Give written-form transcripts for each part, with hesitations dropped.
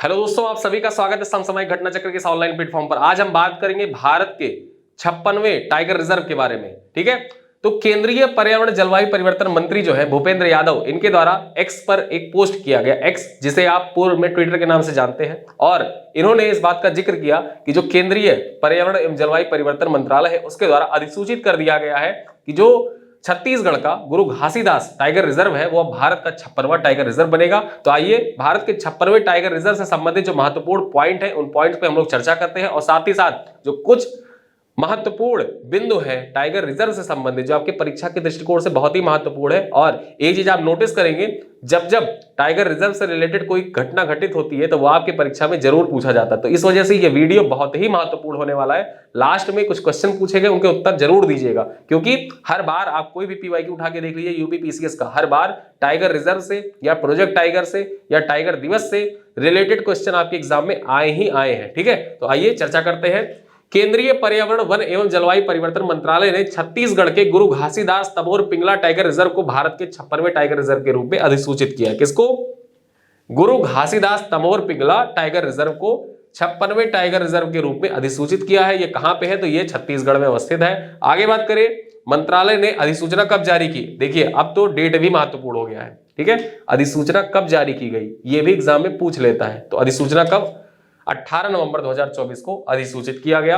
Hello दोस्तों, आप सभी का स्वागत है समसामयिक घटना चक्र के इस ऑनलाइन प्लेटफॉर्म पर। आज हम बात करेंगे भारत के 56वें टाइगर रिजर्व के बारे में। ठीक है, तो केंद्रीय पर्यावरण जलवायु परिवर्तन मंत्री जो है भूपेंद्र यादव, इनके द्वारा एक्स पर एक पोस्ट किया गया, एक्स जिसे आप पूर्व में ट्विटर के नाम से जानते हैं, और इन्होंने इस बात का जिक्र किया कि जो केंद्रीय पर्यावरण एवं जलवायु परिवर्तन मंत्रालय है उसके द्वारा अधिसूचित कर दिया गया है कि जो छत्तीसगढ़ का गुरु घासीदास टाइगर रिजर्व है वो अब भारत का 56वां टाइगर रिजर्व बनेगा। तो आइए भारत के 56वें टाइगर रिजर्व से संबंधित जो महत्वपूर्ण पॉइंट है उन पॉइंट्स पे हम लोग चर्चा करते हैं, और साथ ही साथ जो कुछ महत्वपूर्ण बिंदु है टाइगर रिजर्व से संबंधित जो आपके परीक्षा के दृष्टिकोण से बहुत ही महत्वपूर्ण है। और एक चीज आप नोटिस करेंगे, जब जब टाइगर रिजर्व से रिलेटेड कोई घटना घटित होती है तो वो आपकी परीक्षा में जरूर पूछा जाता है। तो इस वजह से ये वीडियो बहुत ही महत्वपूर्ण होने वाला है। लास्ट में कुछ क्वेश्चन पूछे गए, उनके उत्तर जरूर दीजिएगा, क्योंकि हर बार आप कोई भी पीवाईक्यू उठा के देख लीजिए यूपी पीसीएस का, हर बार टाइगर रिजर्व से या प्रोजेक्ट टाइगर से या टाइगर दिवस से रिलेटेड क्वेश्चन आपके एग्जाम में आए ही आए हैं। ठीक है, तो आइए चर्चा करते हैं। केंद्रीय पर्यावरण वन एवं जलवायु परिवर्तन मंत्रालय ने छत्तीसगढ़ के गुरु घासीदास तमोर पिंगला टाइगर रिजर्व को भारत के 56वें टाइगर रिजर्व के रूप में अधिसूचित किया है। किसको? गुरु घासीदास तमोर पिंगला टाइगर रिजर्व को 56वें टाइगर रिजर्व के रूप में अधिसूचित किया है। ये कहां पे है? तो ये छत्तीसगढ़ में अवस्थित है। आगे बात करें, मंत्रालय ने अधिसूचना कब जारी की? देखिए अब तो डेट भी महत्वपूर्ण हो गया है। ठीक है, अधिसूचना कब जारी की गई ये भी एग्जाम में पूछ लेता है। तो अधिसूचना कब? 18 नवंबर 2024 को अधिसूचित किया गया।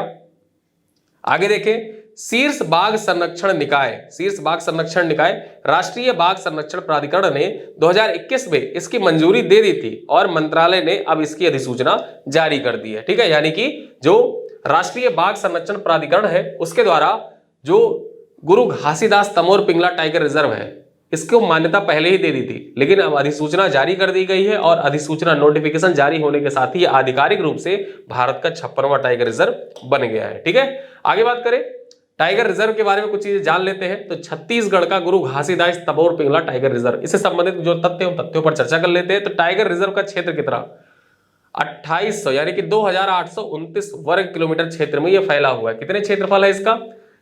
आगे देखें, शीर्ष बाघ संरक्षण निकाय, शीर्ष बाघ संरक्षण निकाय राष्ट्रीय बाघ संरक्षण प्राधिकरण ने 2021 में इसकी मंजूरी दे दी थी और मंत्रालय ने अब इसकी अधिसूचना जारी कर दी है। ठीक है, यानी कि जो राष्ट्रीय बाघ संरक्षण प्राधिकरण है उसके द्वारा जो गुरु घासीदास तमोर पिंगला टाइगर रिजर्व है इसको मान्यता पहले ही दे दी थी, लेकिन अब अधिसूचना जारी कर दी गई है, और अधिसूचना नोटिफिकेशन जारी होने के साथ ही आधिकारिक रूप से भारत का 56वां टाइगर रिजर्व बन गया है। ठीक है, आगे बात करें टाइगर रिजर्व के बारे में कुछ चीजें जान लेते हैं। तो छत्तीसगढ़ का गुरु घासीदास तमोर पिंगला टाइगर रिजर्व, इससे संबंधित जो तथ्य उन तथ्यों पर चर्चा कर लेते हैं। तो टाइगर रिजर्व का क्षेत्र कितना? 2800 यानी कि 2829 वर्ग किलोमीटर क्षेत्र में यह फैला हुआ है। कितने क्षेत्रफल है इसका?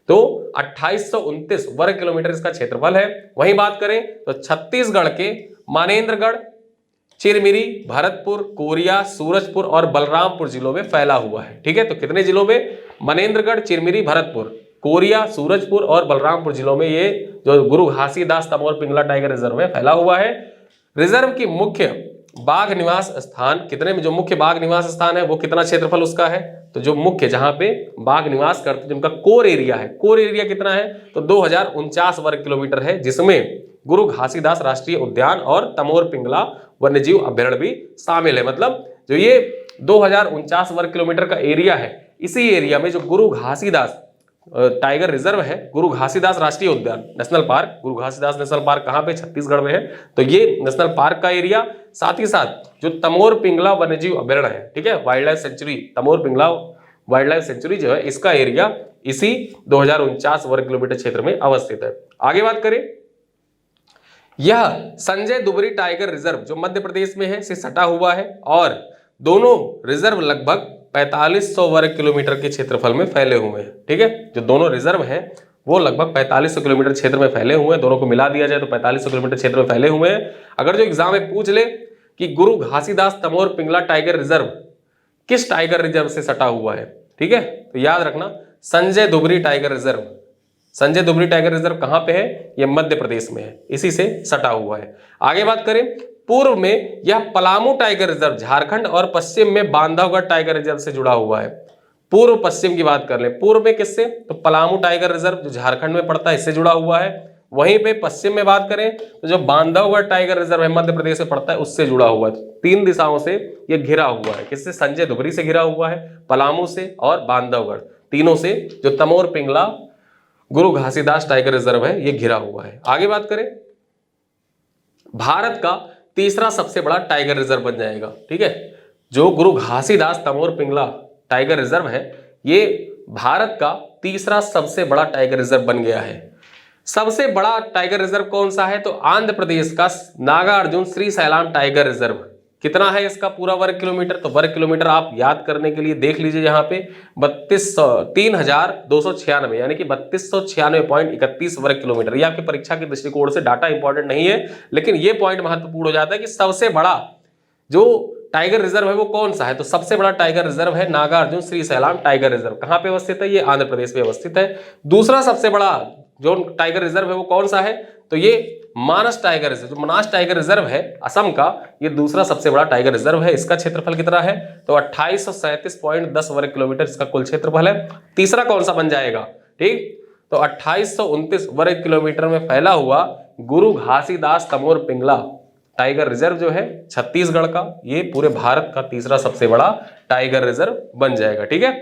तो 2829 वर्ग किलोमीटर इसका क्षेत्रफल है। वहीं बात करें तो छत्तीसगढ़ के मानेंद्रगढ़, चिरमिरी, भरतपुर, कोरिया, सूरजपुर और बलरामपुर जिलों में फैला हुआ है। ठीक है, तो कितने जिलों में? मनेंद्रगढ़, चिरमिरी, भरतपुर, कोरिया, सूरजपुर और बलरामपुर जिलों में ये जो गुरु घासीदास तमोर पिंगला टाइगर रिजर्व है फैला हुआ है। रिजर्व की मुख्य बाघ निवास स्थान कितने में, जो मुख्य बाघ निवास स्थान है वो कितना क्षेत्रफल उसका है? तो जो मुख्य जहां पे बाघ निवास करते हैं जिनका कोर एरिया है, कोर एरिया कितना है? तो 2049 वर्ग किलोमीटर है, जिसमें गुरु घासीदास राष्ट्रीय उद्यान और तमोर पिंगला वन्यजीव अभ्यारण्य भी शामिल है। मतलब जो ये 2049 वर्ग किलोमीटर का एरिया है, इसी एरिया में जो गुरु घासीदास टाइगर रिजर्व है, गुरु घासीदास राष्ट्रीय उद्यान नेशनल पार्क, गुरु घासीदास नेशनल पार्क कहां पे? छत्तीसगढ़ में है। तो ये नेशनल पार्क का एरिया, साथ ही साथ जो तमोर पिंगला वन्यजीव अभ्यारण्य है, ठीक है, wild life sanctuary, Tamor Pingla wild life sanctuary जो है इसका एरिया इसी 2049 वर्ग किलोमीटर क्षेत्र में अवस्थित है। आगे बात करें, यह संजय दुबरी टाइगर रिजर्व जो मध्य प्रदेश में है से सटा हुआ है, और दोनों रिजर्व लगभग 4500 वर्ग किलोमीटर के क्षेत्रफल में फैले हुए हैं। ठीक है, जो दोनों रिजर्व हैं वो लगभग 4500 किलोमीटर क्षेत्र में फैले हुए हैं, दोनों को मिला दिया जाए तो 4500 किलोमीटर क्षेत्र में फैले हुए हैं। अगर जो एग्जाम में पूछ ले कि गुरु घासीदास तमोर पिंगला टाइगर रिजर्व किस टाइगर रिजर्व से सटा हुआ है, ठीक है, तो याद रखना Sanjay Dubri tiger reserve. Sanjay Dubri tiger reserve कहां पे है? यह मध्य प्रदेश में है, इसी से सटा हुआ है। आगे बात करें, पूर्व में यह पलामू टाइगर रिजर्व झारखंड और पश्चिम में बांधवगढ़ टाइगर रिजर्व से जुड़ा हुआ है। पूर्व पश्चिम की बात कर ले, पूर्व में किससे? तो पलामू टाइगर रिजर्व जो झारखंड में पड़ता है इससे जुड़ा हुआ है। वहीं पे पश्चिम में बात करें तो जो बांधवगढ़ टाइगर रिजर्व है मध्य प्रदेश में पड़ता है उससे जुड़ा हुआ है। तीन दिशाओं से यह घिरा हुआ है। किससे? संजय दुबरी से घिरा हुआ है, पलामू से और बांधवगढ़, तीनों से जो तमोर पिंगला गुरु घासीदास टाइगर रिजर्व है ये घिरा हुआ है। आगे बात करें, भारत का तीसरा सबसे बड़ा टाइगर रिजर्व बन जाएगा। ठीक है, जो गुरु घासीदास तमोर पिंगला टाइगर रिजर्व है ये भारत का तीसरा सबसे बड़ा टाइगर रिजर्व बन गया है। सबसे बड़ा टाइगर रिजर्व कौन सा है? तो आंध्र प्रदेश का नागार्जुन श्री सैलाम टाइगर रिजर्व। कितना है इसका पूरा वर्ग किलोमीटर? तो वर्ग किलोमीटर आप याद करने के लिए देख लीजिए, यहाँ पे 3296 यानी कि 3296.31 वर्ग किलोमीटर। ये आपकी परीक्षा के दृष्टिकोण से डाटा इंपॉर्टेंट नहीं है, लेकिन ये पॉइंट महत्वपूर्ण हो जाता है कि सबसे बड़ा जो टाइगर रिजर्व है वो कौन सा है? तो सबसे बड़ा टाइगर रिजर्व है नागार्जुन श्री सैलाम टाइगर रिजर्व। कहां पे अवस्थित है? ये आंध्र प्रदेश में अवस्थित है। दूसरा सबसे बड़ा जो टाइगर रिजर्व है वो कौन सा है? तो ये मानस टाइगर रिजर्व, जो मनास टाइगर रिजर्व है असम का, ये दूसरा सबसे बड़ा टाइगर रिजर्व है। इसका क्षेत्रफल कितना है? तो 2837.10 वर्ग किलोमीटर इसका कुल क्षेत्रफल है। तीसरा कौन सा बन जाएगा? ठीक, तो 2829 वर्ग किलोमीटर में फैला हुआ गुरु घासीदास तमोर पिंगला टाइगर रिजर्व जो है छत्तीसगढ़ का, ये पूरे भारत का तीसरा सबसे बड़ा टाइगर रिजर्व बन जाएगा। ठीक है,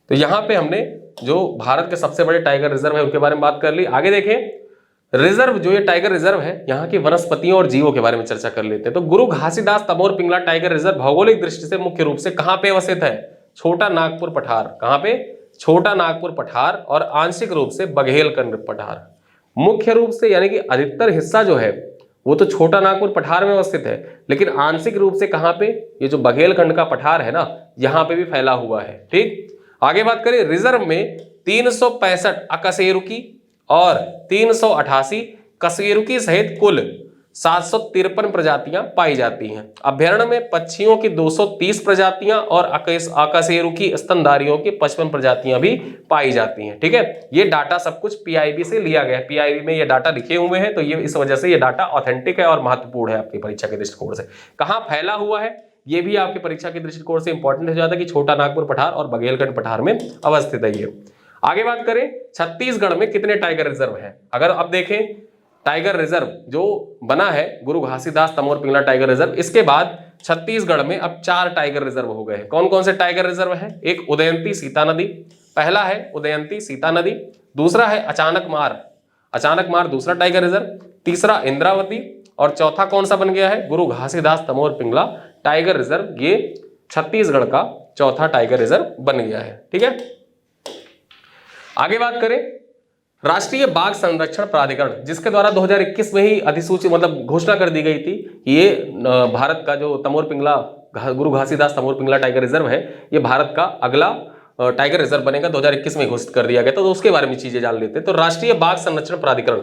तो यहां पे हमने जो भारत के सबसे बड़े टाइगर रिजर्व है उनके बारे में बात कर ली। आगे देखें, रिजर्व जो ये टाइगर रिजर्व है यहाँ की वनस्पतियों और जीवों के बारे में चर्चा कर लेते हैं। तो गुरु घासीदास तमोर पिंगला टाइगर रिजर्व भौगोलिक दृष्टि से मुख्य रूप से कहां पे अवस्थित है? छोटा नागपुर पठार। कहां पे? छोटा नागपुर पठार और आंशिक रूप से बघेलखंड पठार। मुख्य रूप से यानी कि अधिकतर हिस्सा जो है वो तो छोटा नागपुर पठार में अवस्थित है, लेकिन आंशिक रूप से कहां पे? ये जो बघेलखंड का पठार है ना, यहां पे भी फैला हुआ है। ठीक, आगे बात करें, रिजर्व में 365 अकशेरुकी और 388 कशेरुकी सहित कुल 753 प्रजातियां पाई जाती हैं। अभ्यारण्य में पक्षियों की 230 प्रजातियां और अकशेरुकी स्तनधारियों की 55 प्रजातियां भी पाई जाती हैं। ठीक है, ये डाटा सब कुछ पीआईबी से लिया गया है। पीआईबी में ये डाटा लिखे हुए हैं, तो ये इस वजह से ये डाटा ऑथेंटिक है और महत्वपूर्ण है आपकी परीक्षा के दृष्टिकोण से। कहां फैला हुआ है ये भी आपकी परीक्षा के दृष्टिकोण से इंपॉर्टेंट हो जाता है कि छोटा नागपुर पठार और बघेलखंड पठार में अवस्थित है ये। आगे बात करें, छत्तीसगढ़ में कितने टाइगर रिजर्व हैं? अगर अब देखें, टाइगर रिजर्व जो बना है गुरु घासीदास तमोर पिंगला टाइगर रिजर्व, इसके बाद छत्तीसगढ़ में अब 4 टाइगर रिजर्व हो गए हैं। कौन कौन से टाइगर रिजर्व है? एक उदयंती सीता नदी, पहला है उदयंती सीता नदी, दूसरा है अचानक मार दूसरा टाइगर रिजर्व, तीसरा इंद्रावती, और चौथा कौन सा बन गया है? गुरु घासीदास तमोर पिंगला टाइगर रिजर्व। ये छत्तीसगढ़ का चौथा टाइगर रिजर्व बन गया है। ठीक है, आगे बात करें, राष्ट्रीय बाघ संरक्षण प्राधिकरण, जिसके द्वारा 2021 में ही अधिसूचित मतलब घोषणा कर दी गई थी कि ये भारत का जो तमोर पिंगला गुरु घासीदास तमोर पिंगला टाइगर रिजर्व है, ये भारत का अगला टाइगर रिजर्व बनेगा। 2021 में घोषित कर दिया गया था, तो उसके बारे में चीजें जान लेते हैं। तो राष्ट्रीय बाघ संरक्षण प्राधिकरण,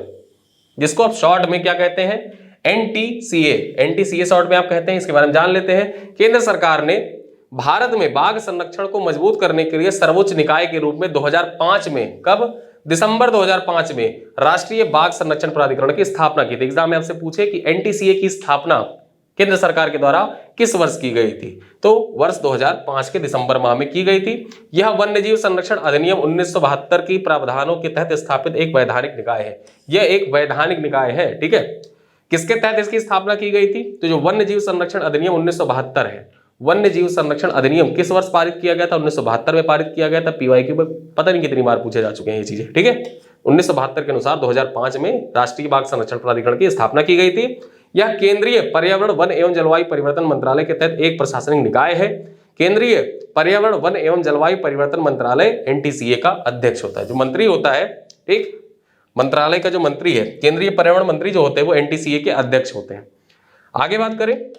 जिसको आप शॉर्ट में क्या कहते हैं? एनटीसीए शॉर्ट में आप कहते हैं, इसके बारे में जान लेते हैं। केंद्र सरकार ने भारत में बाघ संरक्षण को मजबूत करने के लिए सर्वोच्च निकाय के रूप में 2005 में, कब? दिसंबर 2005 में राष्ट्रीय बाघ संरक्षण प्राधिकरण की स्थापना की थी। एग्जाम में आपसे पूछे कि एनटीसीए की स्थापना केंद्र सरकार के द्वारा किस वर्ष की गई थी? तो वर्ष 2005 के दिसंबर माह में की गई थी। यह वन्यजीव संरक्षण अधिनियम 1972 की प्रावधानों के तहत स्थापित एक वैधानिक निकाय है। यह एक वैधानिक निकाय है। ठीक है, किसके तहत इसकी स्थापना की गई थी? तो जो वन्यजीव संरक्षण अधिनियम 1972 है, वन्य जीव संरक्षण अधिनियम किस वर्ष पारित किया गया था? 1972 में पारित किया गया था। पीवाईक्यू में पता नहीं कितनी बार पूछे जा चुके हैं ये चीजें। ठीक है, 1972 के अनुसार 2005 में राष्ट्रीय बाघ संरक्षण प्राधिकरण की स्थापना की गई थी। यह केंद्रीय पर्यावरण वन एवं जलवायु परिवर्तन मंत्रालय के तहत एक प्रशासनिक निकाय है। केंद्रीय पर्यावरण वन एवं जलवायु परिवर्तन मंत्रालय एनटीसीए का अध्यक्ष होता है। जो मंत्री होता है, ठीक, मंत्रालय का जो मंत्री है, केंद्रीय पर्यावरण मंत्री जो होते हैं वो एनटीसीए के अध्यक्ष होते हैं। आगे बात करें,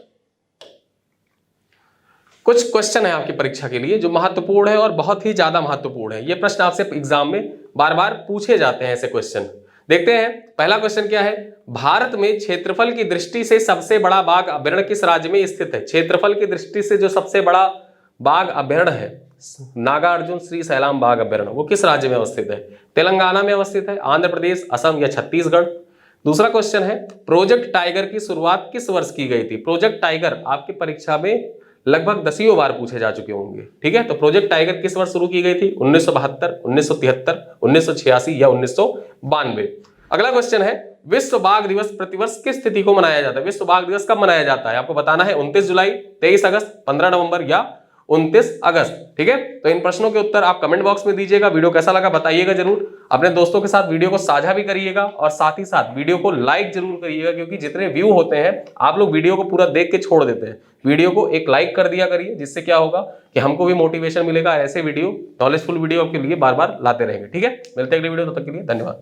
कुछ क्वेश्चन है आपकी परीक्षा के लिए जो महत्वपूर्ण है और बहुत ही ज्यादा महत्वपूर्ण है। ये प्रश्न आपसे एग्जाम में बार बार पूछे जाते हैं ऐसे क्वेश्चन। देखते हैं, पहला क्वेश्चन क्या है? भारत में क्षेत्रफल की दृष्टि से सबसे बड़ा बाघ अभ्यारण्य किस राज्य में स्थित है? क्षेत्रफल की दृष्टि से जो सबसे बड़ा बाघ अभ्यारण्य है, नागार्जुन श्री सैलाम बाघ अभ्यारण्य, वो किस राज्य में अवस्थित है? तेलंगाना में अवस्थित है, आंध्र प्रदेश, असम या छत्तीसगढ़? दूसरा क्वेश्चन है, प्रोजेक्ट टाइगर की शुरुआत किस वर्ष की गई थी? प्रोजेक्ट टाइगर आपकी परीक्षा में लगभग 10 बार पूछे जा चुके होंगे। ठीक है, तो प्रोजेक्ट टाइगर किस वर्ष शुरू की गई थी? 1972, 1973, 1986 या 1992? अगला क्वेश्चन है, विश्व बाघ दिवस प्रतिवर्ष किस तिथि को मनाया जाता है? विश्व बाघ दिवस कब मनाया जाता है? आपको बताना है 29 जुलाई, 23 अगस्त, 15 नवंबर या 29 अगस्त। ठीक है, तो इन प्रश्नों के उत्तर आप कमेंट बॉक्स में दीजिएगा। वीडियो कैसा लगा बताइएगा जरूर। अपने दोस्तों के साथ वीडियो को साझा भी करिएगा और साथ ही साथ वीडियो को लाइक जरूर करिएगा, क्योंकि जितने व्यू होते हैं आप लोग वीडियो को पूरा देख के छोड़ देते हैं। वीडियो को एक लाइक कर दिया करिए, जिससे क्या होगा कि हमको भी मोटिवेशन मिलेगा। ऐसे वीडियो, नॉलेजफुल वीडियो आपके लिए बार बार लाते रहेंगे। ठीक है, मिलते हैं अगले वीडियो, तब तक के लिए धन्यवाद।